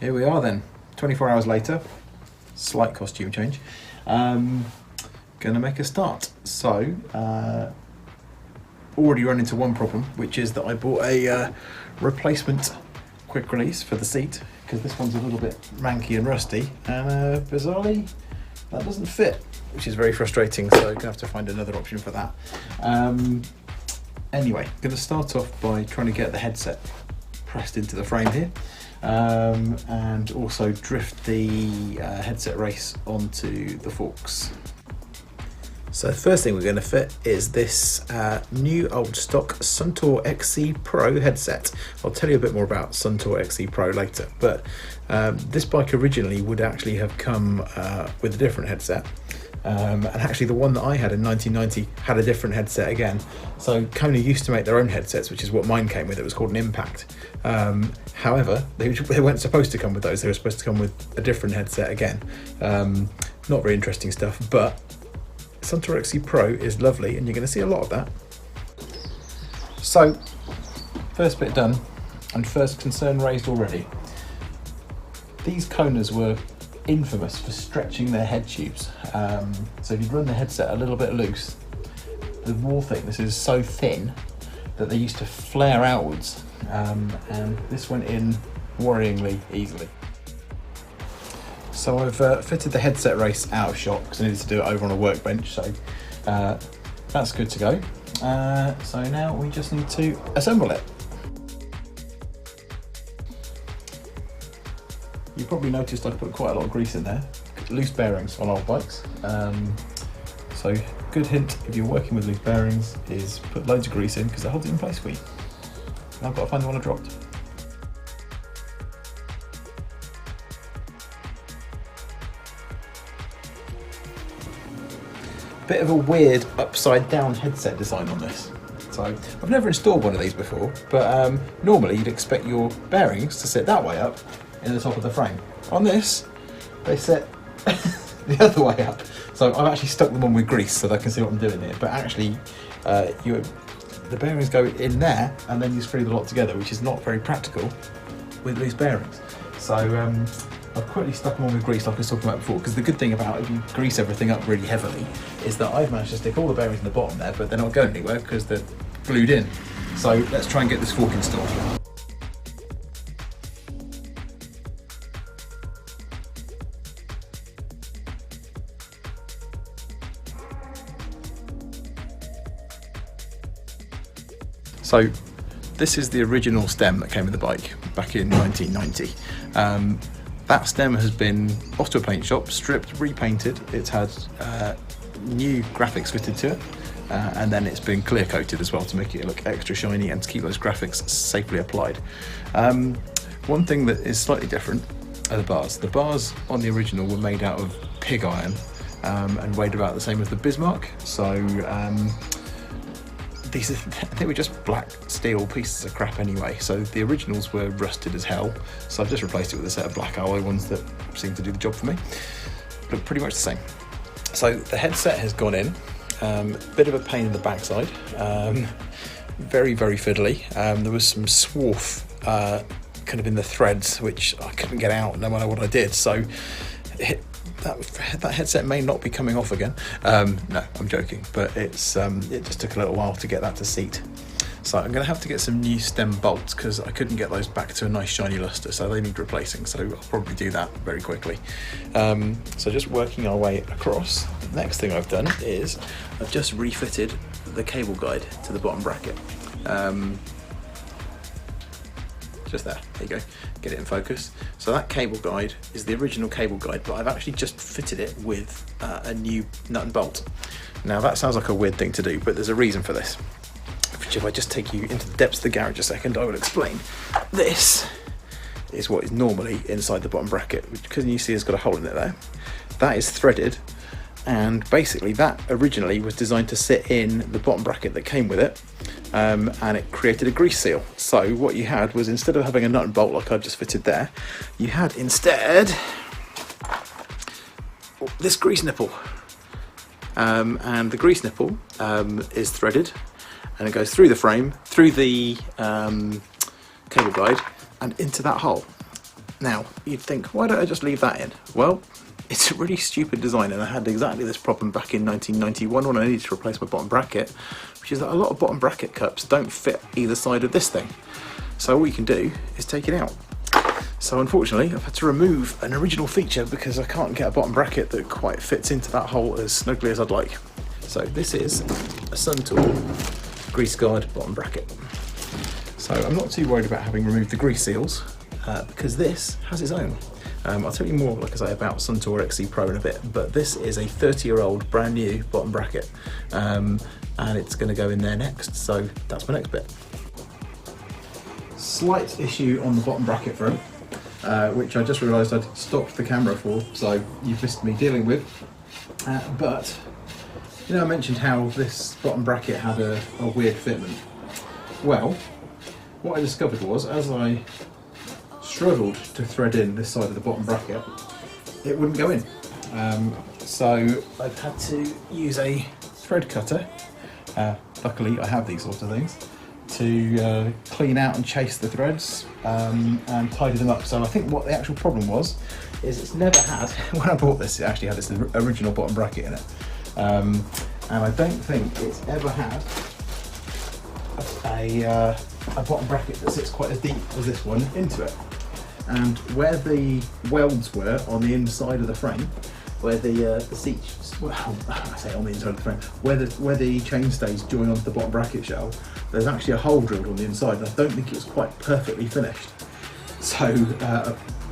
here we are then, 24 hours later, slight costume change. Gonna make a start. So, already run into one problem, which is that I bought a replacement quick release for the seat, because this one's a little bit manky and rusty, and bizarrely, that doesn't fit, which is very frustrating, so I'm gonna have to find another option for that. Anyway, gonna start off by trying to get the headset pressed into the frame here, and also drift the headset race onto the forks. So the first thing we're going to fit is this new old stock Suntour XC Pro headset. I'll tell you a bit more about Suntour XC Pro later, but this bike originally would actually have come with a different headset. And actually the one that I had in 1990 had a different headset again. So Kona used to make their own headsets, which is what mine came with. It was called an Impact. However, they weren't supposed to come with those. They were supposed to come with a different headset again. Not very interesting stuff, but Suntour XC Pro is lovely, and you're going to see a lot of that. So, first bit done, and first concern raised already. These Konas were infamous for stretching their head tubes. So if you run the headset a little bit loose, the wall thickness is so thin that they used to flare outwards, and this went in worryingly easily. So I've fitted the headset race out of shot because I needed to do it over on a workbench, so that's good to go. So now we just need to assemble it. You probably noticed I put quite a lot of grease in there. Loose bearings on old bikes. So good hint if you're working with loose bearings is put loads of grease in because it holds it in place for you. And I've got to find the one I dropped. Bit of a weird upside down headset design on this. So I've never installed one of these before, but normally you'd expect your bearings to sit that way up in the top of the frame. On this, they sit the other way up. So I've actually stuck them on with grease so they can see what I'm doing here. But actually, the bearings go in there and then you screw the lot together, which is not very practical with loose bearings. So I've quickly stuck them on with grease like I was talking about before, because the good thing about if you grease everything up really heavily is that I've managed to stick all the bearings in the bottom there, but they're not going anywhere because they're glued in. So let's try and get this fork installed. So this is the original stem that came with the bike back in 1990. That stem has been off to a paint shop, stripped, repainted. It's had new graphics fitted to it, and then it's been clear coated as well to make it look extra shiny and to keep those graphics safely applied. One thing that is slightly different are the bars. The bars on the original were made out of pig iron and weighed about the same as the Bismarck. So they were just black steel pieces of crap anyway, so the originals were rusted as hell, so I've just replaced it with a set of black alloy ones that seem to do the job for me. Look pretty much the same. So the headset has gone in, bit of a pain in the backside, very, very fiddly. There was some swarf kind of in the threads which I couldn't get out no matter what I did, so that headset may not be coming off again. No, I'm joking, but it just took a little while to get that to seat. So I'm going to have to get some new stem bolts because I couldn't get those back to a nice shiny luster, so they need replacing, so I'll probably do that very quickly. So just working our way across, the next thing I've done is I've just refitted the cable guide to the bottom bracket. Just there you go, get it in focus. So that cable guide is the original cable guide, but I've actually just fitted it with a new nut and bolt. Now that sounds like a weird thing to do, but there's a reason for this, which if I just take you into the depths of the garage a second, I will explain. This is what is normally inside the bottom bracket, which because you see it's got a hole in it there. That is threaded, and basically that originally was designed to sit in the bottom bracket that came with it, and it created a grease seal. So what you had was, instead of having a nut and bolt like I've just fitted there, you had instead this grease nipple, and the grease nipple is threaded, and it goes through the frame, through the cable guide, and into that hole. Now, you'd think, why don't I just leave that in? Well, it's a really stupid design, and I had exactly this problem back in 1991 when I needed to replace my bottom bracket, which is that a lot of bottom bracket cups don't fit either side of this thing. So all you can do is take it out. So unfortunately, I've had to remove an original feature because I can't get a bottom bracket that quite fits into that hole as snugly as I'd like. So this is a Suntour grease guard bottom bracket. So I'm not too worried about having removed the grease seals because this has its own. I'll tell you more, like I say, about Suntour XC Pro in a bit, but this is a 30-year-old brand new bottom bracket, and it's going to go in there next, so that's my next bit. Slight issue on the bottom bracket front, which I just realised I'd stopped the camera for, so you've missed me dealing with. But, you know, I mentioned how this bottom bracket had a weird fitment. Well, what I discovered was, as I struggled to thread in this side of the bottom bracket, it wouldn't go in. So I've had to use a thread cutter. Luckily I have these sorts of things to clean out and chase the threads and tidy them up. So I think what the actual problem was is it's never had, when I bought this, it actually had this original bottom bracket in it, and I don't think it's ever had a bottom bracket that sits quite as deep as this one into it. And where the welds were on the inside of the frame, where the seats, well, I say on the inside of the frame, where the chainstays join onto the bottom bracket shell, there's actually a hole drilled on the inside, and I don't think it's quite perfectly finished. So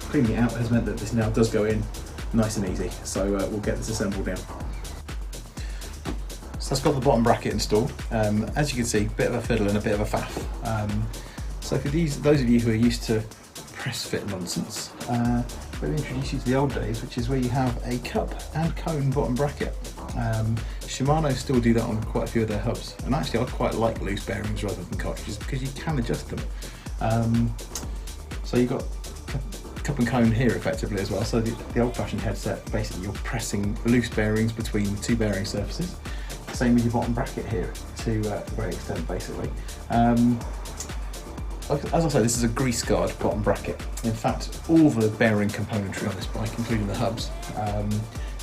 cleaning it out has meant that this now does go in nice and easy. So we'll get this assembled now. So that's got the bottom bracket installed. As you can see, a bit of a fiddle and a bit of a faff. So for those of you who are used to press fit nonsense, let me introduce you to the old days, which is where you have a cup and cone bottom bracket. Shimano still do that on quite a few of their hubs, and actually I quite like loose bearings rather than cartridges because you can adjust them. So you've got cup and cone here effectively as well. So the old-fashioned headset, basically you're pressing loose bearings between two bearing surfaces. Same with your bottom bracket here to a great extent basically. As I say, this is a grease guard bottom bracket. In fact, all the bearing componentry on this bike, including the hubs,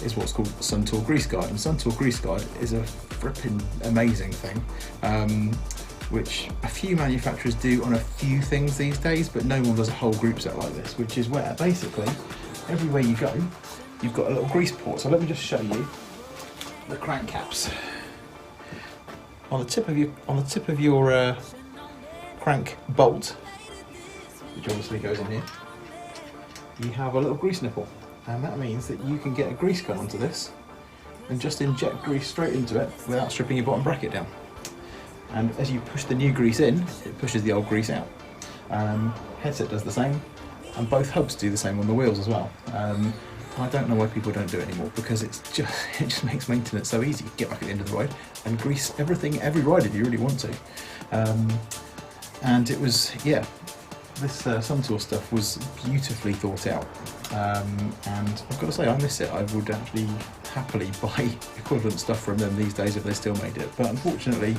is what's called Suntour grease guard. And Suntour grease guard is a fripping amazing thing, which a few manufacturers do on a few things these days, but no one does a whole group set like this, which is where basically everywhere you go, you've got a little grease port. So let me just show you the crank caps. On the tip of your crank bolt, which obviously goes in here, you have a little grease nipple, and that means that you can get a grease gun onto this and just inject grease straight into it without stripping your bottom bracket down. And as you push the new grease in, it pushes the old grease out. Headset does the same, and both hubs do the same on the wheels as well. I don't know why people don't do it anymore, because it just makes maintenance so easy. You get back at the end of the ride and grease everything, every ride if you really want to. And it was, yeah, this Suntour stuff was beautifully thought out, and I've got to say I miss it. I would actually happily buy equivalent stuff from them these days if they still made it, but unfortunately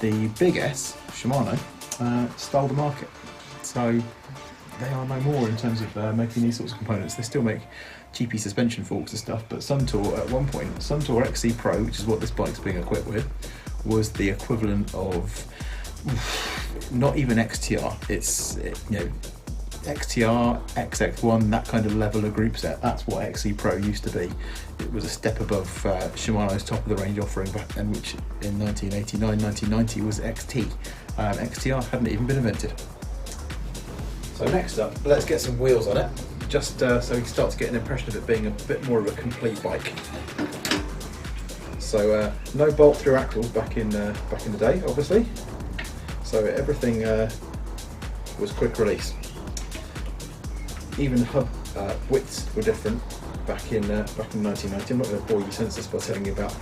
the big S, Shimano, stole the market, so they are no more in terms of making these sorts of components. They still make cheapy suspension forks and stuff, but Suntour at one point, Suntour XC Pro, which is what this bike's being equipped with, was the equivalent of not even XTR, it's XTR, XX1, that kind of level of group set. That's what XC Pro used to be. It was a step above Shimano's top of the range offering back then, which in 1989, 1990 was XT. XTR hadn't even been invented. So next up, let's get some wheels on it, just so we can start to get an impression of it being a bit more of a complete bike. So no bolt through axles back in the day, obviously. So everything was quick release. Even hub widths were different back in 1990. I'm not going to bore you senseless by telling you about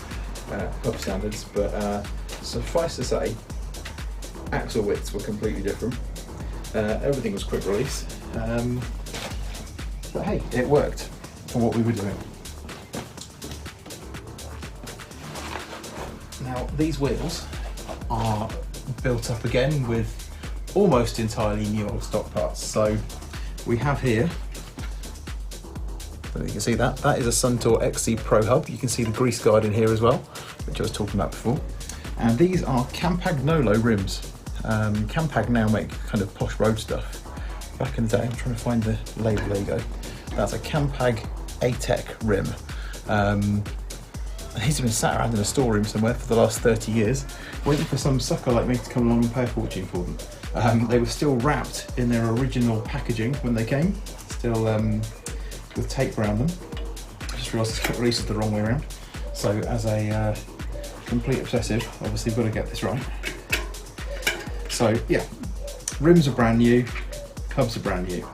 hub standards, but suffice to say, axle widths were completely different. Everything was quick release, but hey, it worked for what we were doing. Now these wheels are built up again with almost entirely new old stock parts. So we have here, so you can see that is a Suntour XC Pro hub. You can see the grease guard in here as well, which I was talking about before. And these are Campagnolo rims. Campag now make kind of posh road stuff. Back in the day, I'm trying to find the label, there you go. That's a Campag ATEC rim. These have been sat around in a storeroom somewhere for the last 30 years, waiting for some sucker like me to come along and pay a fortune for them. They were still wrapped in their original packaging when they came, still with tape around them. I just realised it's got released the wrong way around. So as a complete obsessive, obviously got to get this right. So yeah, rims are brand new, hubs are brand new,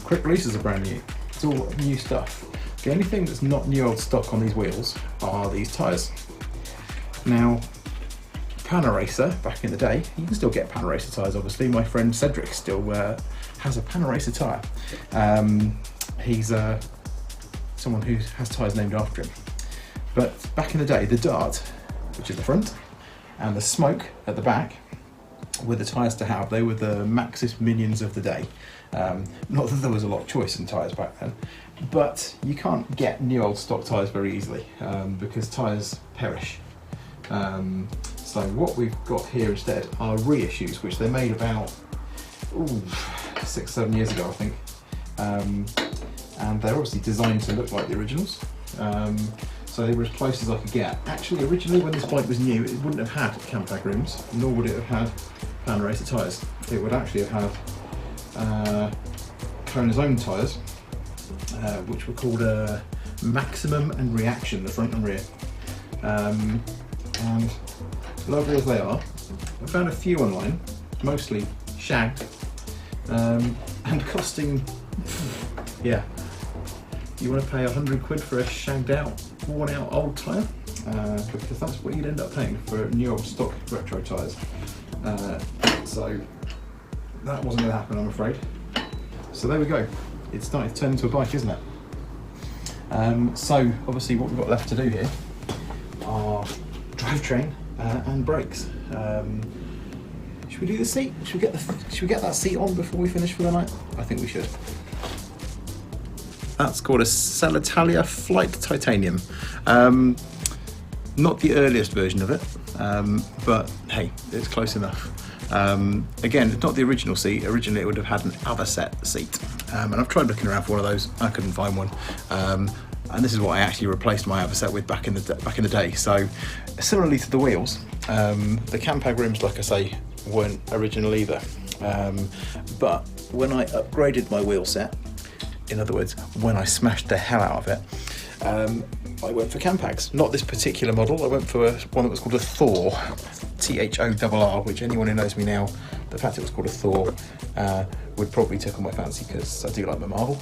quick releases are brand new. It's all new stuff. The only thing that's not new old stock on these wheels are these tyres. Now, Panaracer, back in the day, you can still get Panaracer tyres obviously. My friend Cedric still has a Panaracer tyre. He's someone who has tyres named after him. But back in the day, the Dart, which is the front, and the Smoke at the back, were the tyres to have. They were the Maxis minions of the day. Not that there was a lot of choice in tyres back then, but you can't get new old stock tyres very easily because tyres perish. So what we've got here instead are reissues, which they made about 6-7 years ago, I think. And they're obviously designed to look like the originals. So they were as close as I could get. Actually, originally when this bike was new, it wouldn't have had Campag rims, nor would it have had Panaracer tyres. It would actually have had Kona's own tyres, which were called Maximum and Reaction, the front and rear. And lovely as they are, I found a few online, mostly shagged, and costing, yeah, you want to pay 100 quid for a shagged out, worn out old tyre? Because that's what you'd end up paying for new old stock retro tyres. So that wasn't going to happen, I'm afraid. So there we go. It's starting to turn into a bike, isn't it? So obviously what we've got left to do here are drivetrain and brakes. Should we do the seat? Should we get that seat on before we finish for the night? I think we should. That's called a Celitalia Flight Titanium. Not the earliest version of it, but hey, it's close enough. Again, it's not the original seat. Originally it would have had an Avocet seat. And I've tried looking around for one of those, I couldn't find one. And this is what I actually replaced my Avocet with back in the day. So similarly to the wheels, the Campag rims, like I say, weren't original either. But when I upgraded my wheel set, in other words, when I smashed the hell out of it, I went for Campags. Not this particular model, I went for one that was called a Thor, Thorr, which anyone who knows me now, the fact it was called a Thor would probably tickle my fancy because I do like my Marvel.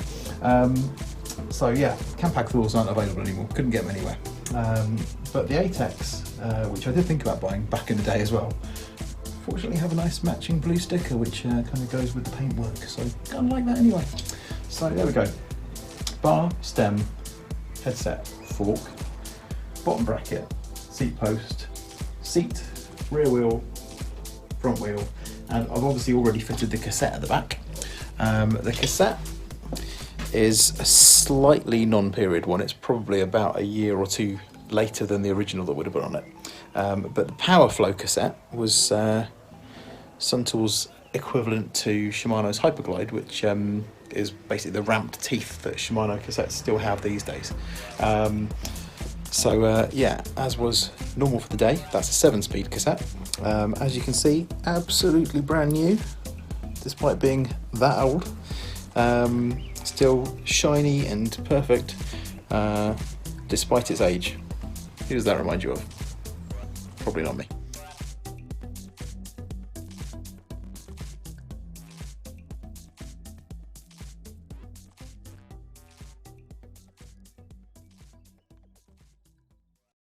So yeah, Campag Thors aren't available anymore, couldn't get them anywhere. But the ATECs, which I did think about buying back in the day as well, fortunately have a nice matching blue sticker which kind of goes with the paintwork, so kind of like that anyway. So there we go, bar, stem, headset, fork, bottom bracket, seat post, seat, rear wheel, front wheel, and I've obviously already fitted the cassette at the back. The cassette is a slightly non-period one. It's probably about a year or two later than the original that would have been on it. But the Power Flow cassette was Suntour's equivalent to Shimano's Hyperglide, which is basically the ramped teeth that Shimano cassettes still have these days. Yeah, as was normal for the day, that's a 7-speed cassette. As you can see, absolutely brand new, despite being that old. Still shiny and perfect, despite its age. Who does that remind you of? Probably not me.